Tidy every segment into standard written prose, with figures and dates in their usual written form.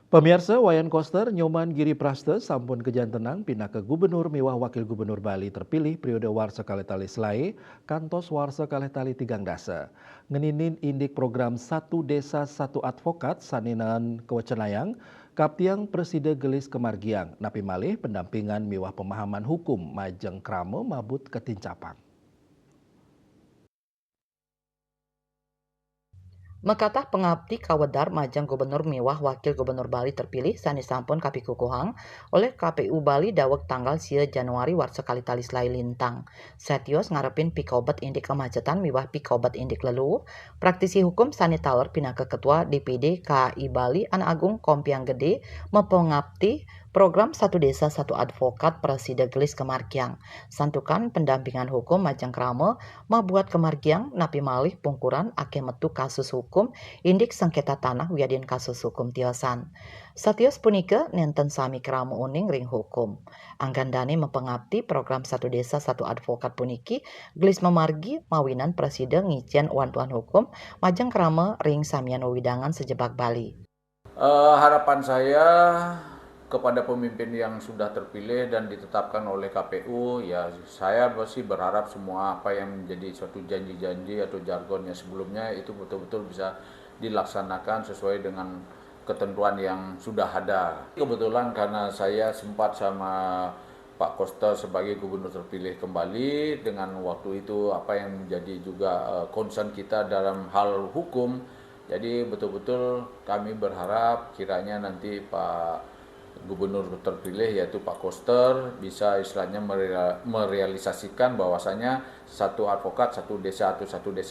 Pemirsa Wayan Koster Nyoman Giri Praste sampun kejantenang pindah ke Gubernur miwah Wakil Gubernur Bali terpilih periode Warsa Kaletali Selai kantos Warsa Kaletali Tigang Dasa. Ngeninin indik program Satu Desa Satu Advokat Saninan Kewecenayang Kaptiang Preside Gelis Kemargiang napi malih pendampingan miwah pemahaman hukum majeng krame mabut ketincapang. Mekatah pengabdi kawedar majang Gubernur miwah Wakil Gubernur Bali terpilih sani sampun kapikukuhang oleh KPU Bali daweg tanggal 10 Januari warsa kalitali selai lintang. Setios ngarepin pikobat indik kemacetan miwah pikobat indik lelu. Praktisi hukum sani taler pinaka ketua DPD KAI Bali An Agung Kompiang Gede mempengabdi program Satu Desa Satu Advokat Preside Gelis Kemargiang. Santukan pendampingan hukum majang krame mabuat Kemargiang napi malih pungkuran ake metu kasus hukum indik sengketa tanah wiadin kasus hukum tiosan. Satios punika nenten sami kramo uning ring hukum. Anggandane mempengabdi program Satu Desa Satu Advokat puniki gelis memargi mawinan presiden ngician wantuan hukum majeng krama ring samian wewidangan sejebak Bali. Harapan saya kepada pemimpin yang sudah terpilih dan ditetapkan oleh KPU, ya saya masih berharap semua apa yang menjadi suatu janji-janji atau jargonnya sebelumnya itu betul-betul bisa dilaksanakan sesuai dengan ketentuan yang sudah ada. Kebetulan karena saya sempat sama Pak Koster sebagai gubernur terpilih kembali, dengan waktu itu apa yang menjadi juga concern kita dalam hal hukum. Jadi betul-betul kami berharap kiranya nanti Pak Gubernur terpilih yaitu Pak Koster bisa istilahnya merealisasikan bahwasanya satu advokat, satu desa,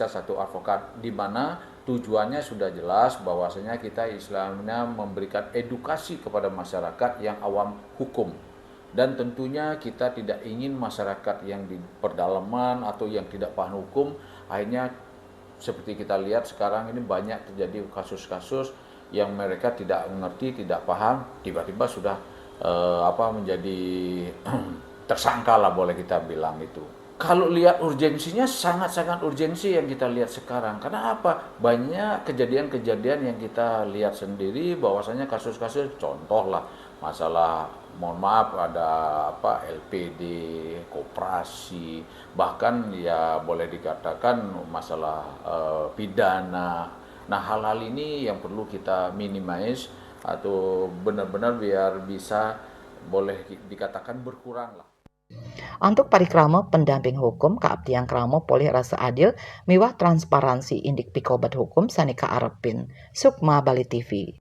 satu advokat, di mana tujuannya sudah jelas bahwasanya kita istilahnya memberikan edukasi kepada masyarakat yang awam hukum. Dan tentunya kita tidak ingin masyarakat yang di perdalaman atau yang tidak paham hukum akhirnya seperti kita lihat sekarang ini banyak terjadi kasus-kasus yang mereka tidak mengerti, tidak paham, tiba-tiba sudah menjadi tersangka lah boleh kita bilang itu. Kalau lihat urgensinya sangat-sangat urgensi yang kita lihat sekarang. Karena apa? Banyak kejadian-kejadian yang kita lihat sendiri bahwasanya kasus-kasus contoh lah masalah mohon maaf ada LPD, koperasi, bahkan ya boleh dikatakan masalah pidana. Nah, hal-hal ini yang perlu kita minimize atau benar-benar biar bisa boleh dikatakan berkurang lah. Untuk parikrama pendamping hukum kaabdian kramo polih rasa adil miwah transparansi indik pikobat hukum sani kaarepin. Sukma Bali TV.